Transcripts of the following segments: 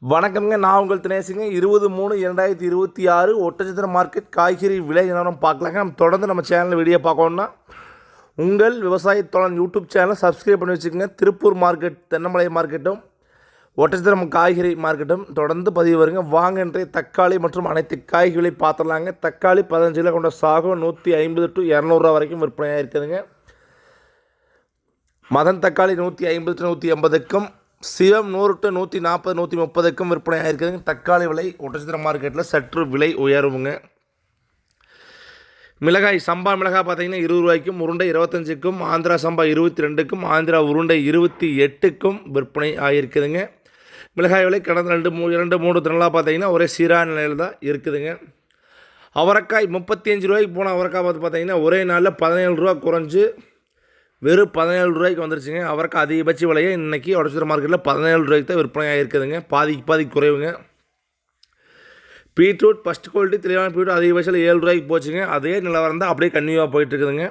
வணக்கம்ங்க. நான் உங்கள் தினேசுங்க. 20/3/2026 ஒட்டச்சத்திரம் மார்க்கெட் காய்கறி விலை நிலவரம் பார்க்கலாங்க. தொடர்ந்து நம்ம சேனலில் வீடியோ பார்க்கணுன்னா உங்கள் விவசாய தோழன் யூடியூப் சேனலை சப்ஸ்கிரைப் பண்ணி வச்சுக்கோங்க. திருப்பூர் மார்க்கெட், தென்னமலை மார்க்கெட்டும், ஒட்டச்சத்திரம் காய்கறி மார்க்கெட்டும் தொடர்ந்து பதிவு வருங்க. வாங்க, இன்றைய தக்காளி மற்றும் அனைத்து காய்கறிகளை பார்த்துடலாங்க. தக்காளி 15 கிலோ கொண்ட சாகு 150 to 200 ரூபா வரைக்கும் விற்பனையாக இருக்குதுங்க. மதன் தக்காளி 150 to 180க்கும், சிவம் 100 to 140 130க்கும் விற்பனை ஆகிருக்குதுங்க. தக்காளி விலை ஒட்டச்சத்திரம் மார்க்கெட்டில் சற்று விலை உயருவுங்க. மிளகாய், சம்பா மிளகாய் பார்த்தீங்கன்னா 20 ரூபாய்க்கும், உருண்டை 25க்கும், ஆந்திரா சம்பா 22க்கும், ஆந்திரா உருண்டை 28க்கும் விற்பனை ஆகியிருக்குதுங்க. மிளகாய் விலை கடந்த 2-3 தினங்களாக பார்த்தீங்கன்னா ஒரே சீரான நிலையில் தான் இருக்குதுங்க. அவரைக்காய் 35 ரூபாய்க்கு போன அவரைக்காய் பார்த்தீங்கன்னா ஒரே நாளில் 17 ரூபா குறைஞ்சி வெறும் 17 ரூபாய்க்கு வந்துருச்சுங்க. அவருக்கு அதிகபட்ச விலையை இன்றைக்கி ஒட்டச்சத்திரம் மார்க்கெட்டில் 17 ரூபாய்க்கு தான் விற்பனை ஆகிருக்குதுங்க. பாதி குறைவுங்க. பீட்ரூட் ஃபஸ்ட் குவாலிட்டி தெளிவான பீட்ரூட் அதிகபட்சத்தில் 7 ரூபாய்க்கு போச்சுங்க. அதே நிலவரம் தான் அப்படியே கன்னியூவாக போயிட்டுருக்குதுங்க.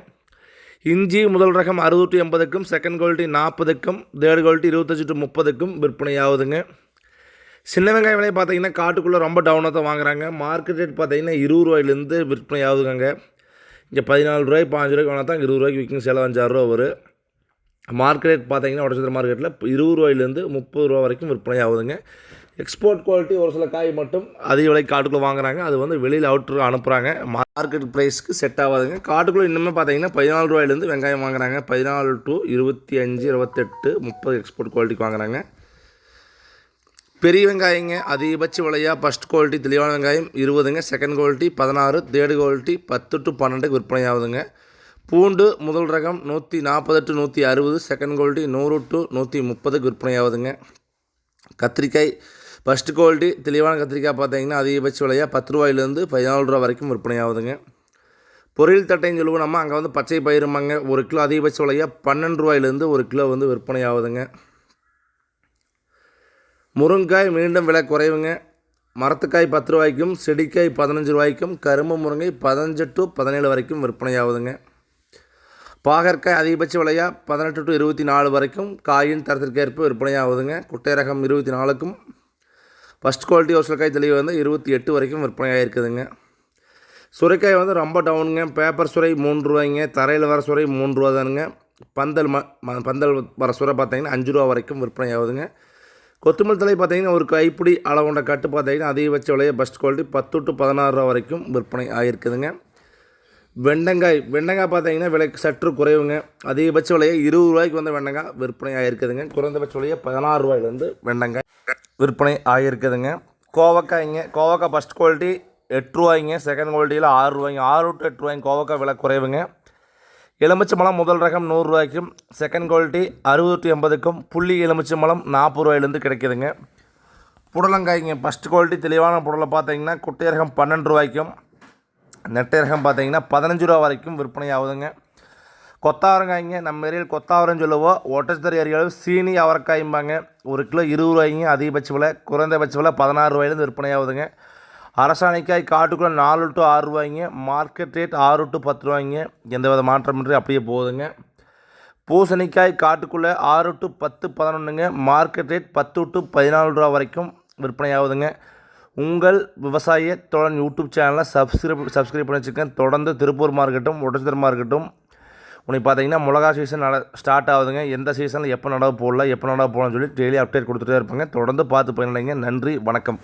இஞ்சி முதல் ரகம் 60 to 80க்கும், செகண்ட் குவாலிட்டி 40க்கும், தேர்ட் குவாலிட்டி 25 to 30க்கும் விற்பனை ஆகுதுங்க. சின்ன வெங்காய விலை பார்த்தீங்கன்னா காட்டுக்குள்ளே ரொம்ப டவுனாக தான் வாங்குறாங்க. மார்க்கெட் ரேட் பார்த்தீங்கன்னா 20 ரூபாயிலேருந்து விற்பனை ஆகுதுங்க. இங்கே 14 ரூபாய் 15 ரூபாய்க்கு வாங்கினா தான் 20 ரூபாய்க்கு விற்கும். செலவு 5-6 ரூபா வரும். மார்க்கெட் ரேட் பார்த்தீங்கன்னா ஒட்டச்சத்திரம் மார்க்கெட்டில் 20 ரூபாயிலேருந்து 30 ரூபா வரைக்கும் விற்பனை ஆகுதுங்க. எக்ஸ்போர்ட் குவாலிட்டி ஒரு சில காய் மட்டும் அதிக விலை காட்டுக்குள்ளே வாங்குறாங்க. அது வெளியில் அவுட்ரு அனுப்புகிறாங்க. மார்க்கெட் ப்ரைஸ்க்கு செட் ஆகாதுங்க. காட்டுக்குள்ளே இன்னுமே பார்த்தீங்கன்னா 14 ரூபாயிலேருந்து வெங்காயம் வாங்குறாங்க. 14 to 25, 28, 30 எக்ஸ்போர்ட் குவாலிட்டிக்கு வாங்குறாங்க. பெரிய வெங்காயங்க அதிகபட்ச விலையாக ஃபஸ்ட் குவாலிட்டி தெளிவான வெங்காயம் 20ங்க, second quality 16, third quality 10 to 12க்கு விற்பனை ஆகுதுங்க. பூண்டு முதல் ரகம் 140 to 160, செகண்ட் குவாலிட்டி 100 to 130க்கு விற்பனை ஆகுதுங்க. கத்திரிக்காய் ஃபஸ்ட் குவாலிட்டி தெளிவான கத்திரிக்காய் பார்த்தீங்கன்னா அதிகபட்ச விலையாக 10 ரூபாயிலேருந்து 14 ரூபா வரைக்கும் விற்பனை ஆகுதுங்க. பொரியல் தட்டைன்னு சொல்லுவோம் நம்ம, அங்கே பச்சை பயிருமாங்க. 1 கிலோ அதிகபட்ச விலையாக 12 ரூபாயிலேருந்து 1 கிலோ விற்பனை ஆகுதுங்க. முருங்காய் மீண்டும் விலை குறைவுங்க. மரத்துக்காய் 10 ரூபாய்க்கும், செடிக்காய் 15 ரூபாய்க்கும், கரும்பு முருங்கை 15 to 17 வரைக்கும் விற்பனை ஆகுதுங்க. பாகற்காய் அதிகபட்ச விலையாக 18 to 24 வரைக்கும் காயின் தரத்திற்கேற்ப விற்பனை ஆகுதுங்க. குட்டை ரகம் 24க்கும், ஃபஸ்ட் குவாலிட்டி ஒரு சில காய் தெளிவு 28 வரைக்கும் விற்பனை ஆகிருக்குதுங்க. சுரைக்காய் ரொம்ப டவுனுங்க. பேப்பர் சுரை 3 ரூபாய்ங்க, தரையில் வர சுரை 3 ரூபா தானுங்க. பந்தல் வர சுரை பார்த்தீங்கன்னா 5 ரூபா வரைக்கும் விற்பனை ஆகுதுங்க. கொத்தமல்லி தழை பார்த்தீங்கன்னா ஒரு கைப்பிடி அளவுண்ட கட்டு பார்த்தீங்கன்னா அதிகபட்ச விலையை ஃபஸ்ட் குவாலிட்டி 10 to 16 ரூபா வரைக்கும் விற்பனை ஆகிருக்குதுங்க. வெண்டங்காய் பார்த்தீங்கன்னா விலை சற்று குறைவுங்க. அதிகபட்ச விலையை 20 ரூபாய்க்கு வெண்டங்காய் விற்பனை ஆகிருக்குதுங்க. குறைந்தபட்ச விலையை 16 ரூபாயிலேருந்து வெண்டங்காய் விற்பனை ஆகிருக்குதுங்க. கோவக்காய் ஃபஸ்ட் குவாலிட்டி 8 ரூபாய்ங்க, செகண்ட் குவாலிட்டியில் 6 ரூபாய்ங்க. 6 to 8 ரூபாய்ங்க கோவக்காய் விலை குறைவுங்க. எலுமிச்சம்பழம் முதல் ரகம் 100 ரூபாய்க்கும், செகண்ட் குவாலிட்டி 60 to 80க்கும், புள்ளி எலுமிச்சம்பழம் 40 ரூபாயிலேருந்து கிடைக்குதுங்க. புடலங்காய்ங்க ஃபஸ்ட் குவாலிட்டி தெளிவான புடலை பார்த்தீங்கன்னா குட்டை ரகம் 12 ரூபாய்க்கும், நெட்டை ரகம் பார்த்தீங்கன்னா 15 ரூபா வரைக்கும் விற்பனை ஆகுதுங்க. கொத்தாவரங்காய்ங்க நம்ம ஏரியாவில் கொத்தாவரன்னு சொல்லுவோம். ஒட்டச்சத்திரம் ஏரியாவில் சீனி அவரைக்காய்ம்பாங்க. 1 கிலோ 20 ரூபாய்ங்க அதிகபட்ச விலை, குறைந்தபட்ச விலை 16 ரூபாயிலேருந்து விற்பனை ஆகுதுங்க. அரசாணிக்காய் காட்டுக்குள்ளே 4 to 6 ரூபாய்ங்க, மார்க்கெட் ரேட் 6 to 10 ரூபாய்ங்க. எந்தவித மாற்றமின்றி அப்படியே போகுதுங்க. பூசணிக்காய் காட்டுக்குள்ளே 6 to 10, 11ங்க, மார்க்கெட் ரேட் 10 to 14 ரூபா வரைக்கும் விற்பனை ஆகுதுங்க. உங்கள் விவசாய தோழன் யூடியூப் சேனலை சப்ஸ்கிரைப் பண்ணி வச்சுக்கேன். தொடர்ந்து திருப்பூர் மார்க்கெட்டும் ஒட்டச்சத்திரம் மார்க்கெட்டும் உனக்கு பார்த்தீங்கன்னா மிளகா சீசன் ஸ்டார்ட் ஆகுதுங்க. எந்த சீசனில் எப்போ நடவு போடலாம் சொல்லி டெய்லி அப்டேட் கொடுத்துட்டே இருப்பாங்க. தொடர்ந்து பார்த்து பயனடைங்க. நன்றி, வணக்கம்.